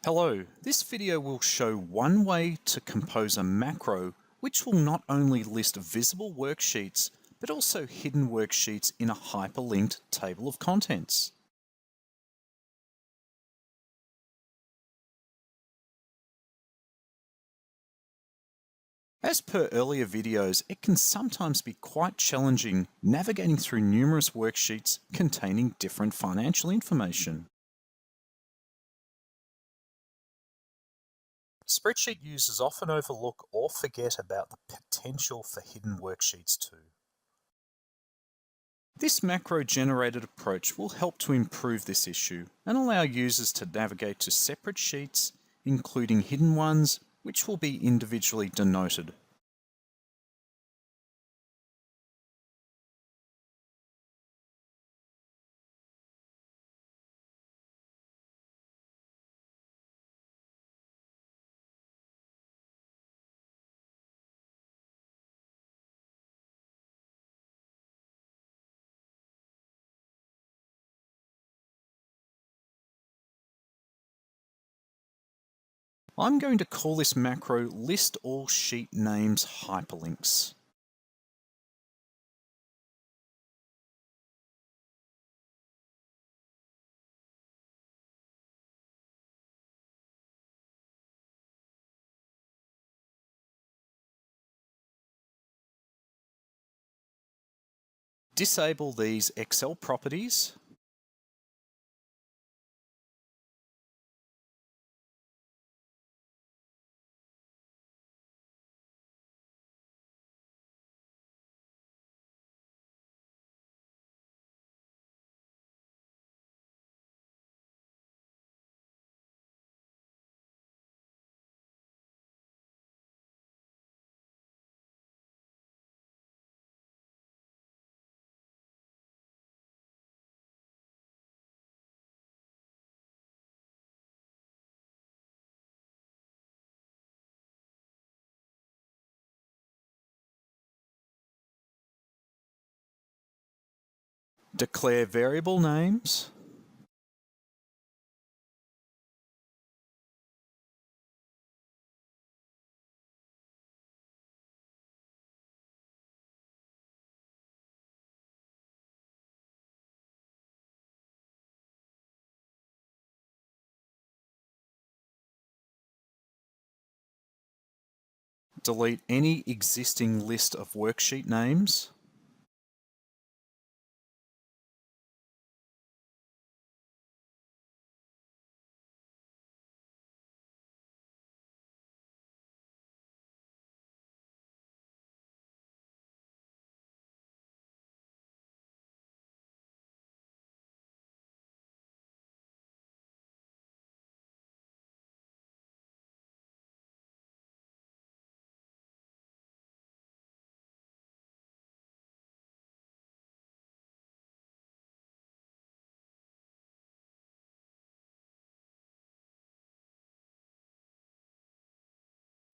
Hello, this video will show one way to compose a macro which will not only list visible worksheets, but also hidden worksheets in a hyperlinked table of contents. As per earlier videos, it can sometimes be quite challenging navigating through numerous worksheets containing different financial information. Spreadsheet users often overlook or forget about the potential for hidden worksheets too. This macro-generated approach will help to improve this issue and allow users to navigate to separate sheets, including hidden ones, which will be individually denoted. I'm going to call this macro List All Sheet Names Hyperlinks. Disable these Excel properties. Declare variable names. Delete any existing list of worksheet names.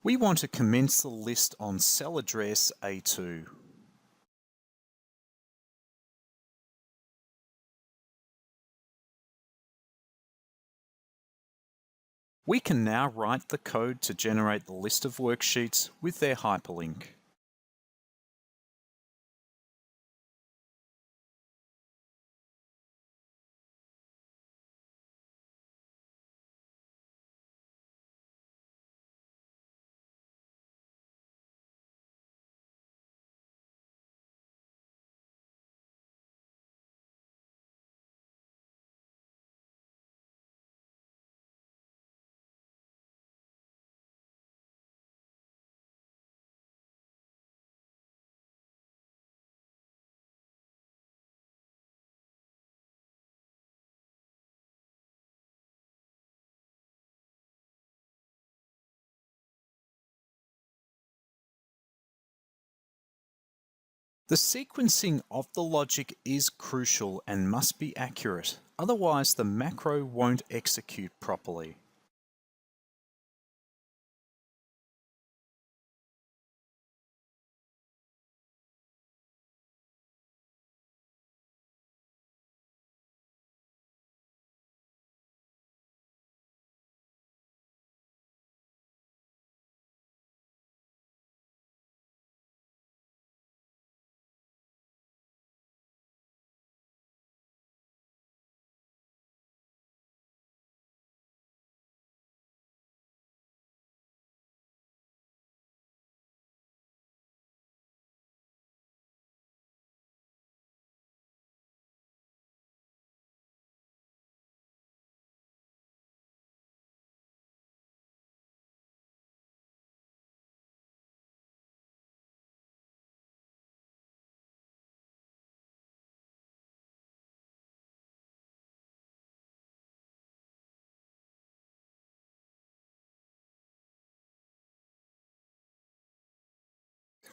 We want to commence the list on cell address A2. We can now write the code to generate the list of worksheets with their hyperlink. The sequencing of the logic is crucial and must be accurate, otherwise the macro won't execute properly.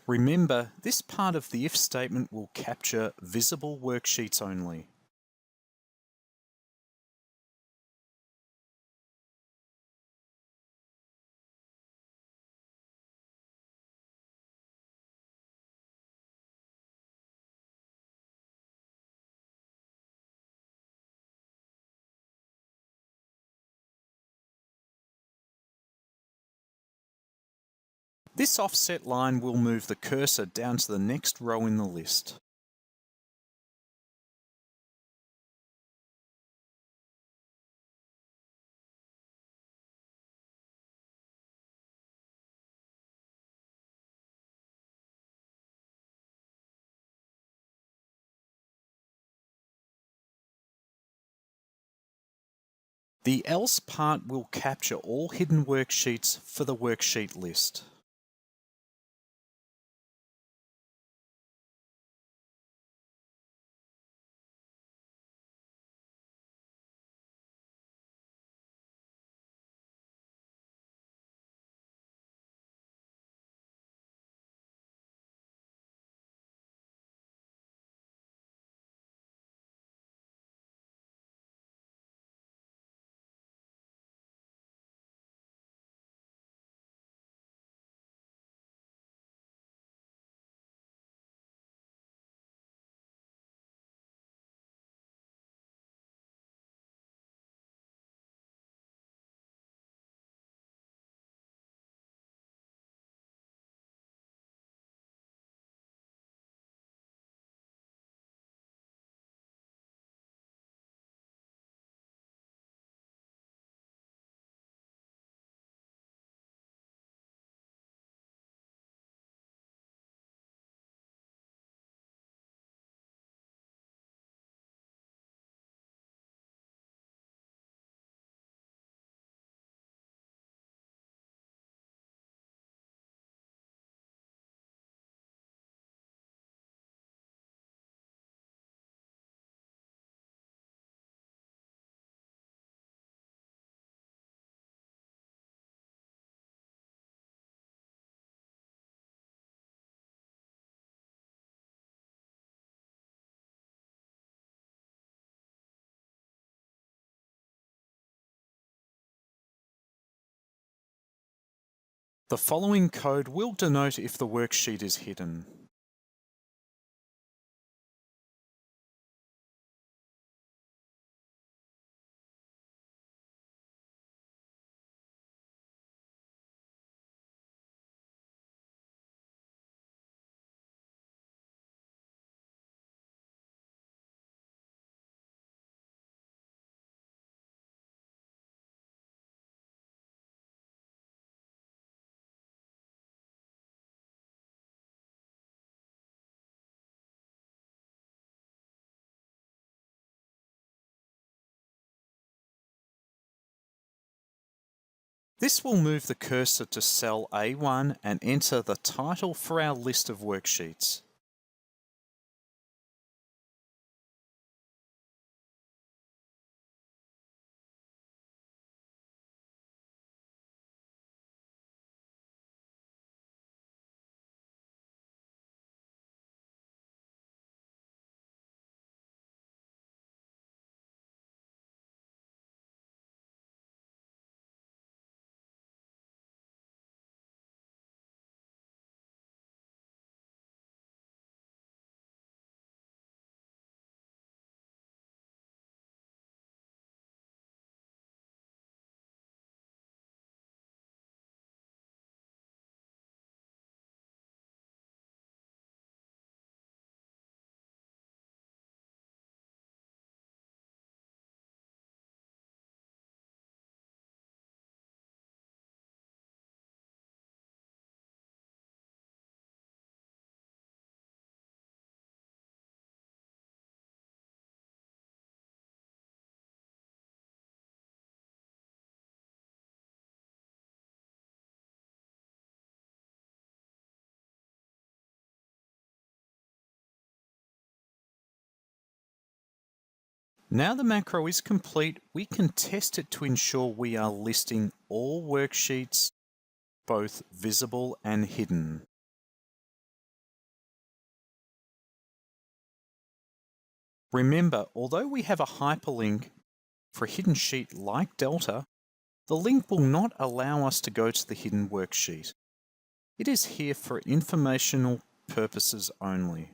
Remember, this part of the if statement will capture visible worksheets only. This offset line will move the cursor down to the next row in the list. The else part will capture all hidden worksheets for the worksheet list. The following code will denote if the worksheet is hidden. This will move the cursor to cell A1 and enter the title for our list of worksheets. Now the macro is complete, we can test it to ensure we are listing all worksheets, both visible and hidden. Remember, although we have a hyperlink for a hidden sheet like Delta, the link will not allow us to go to the hidden worksheet. It is here for informational purposes only.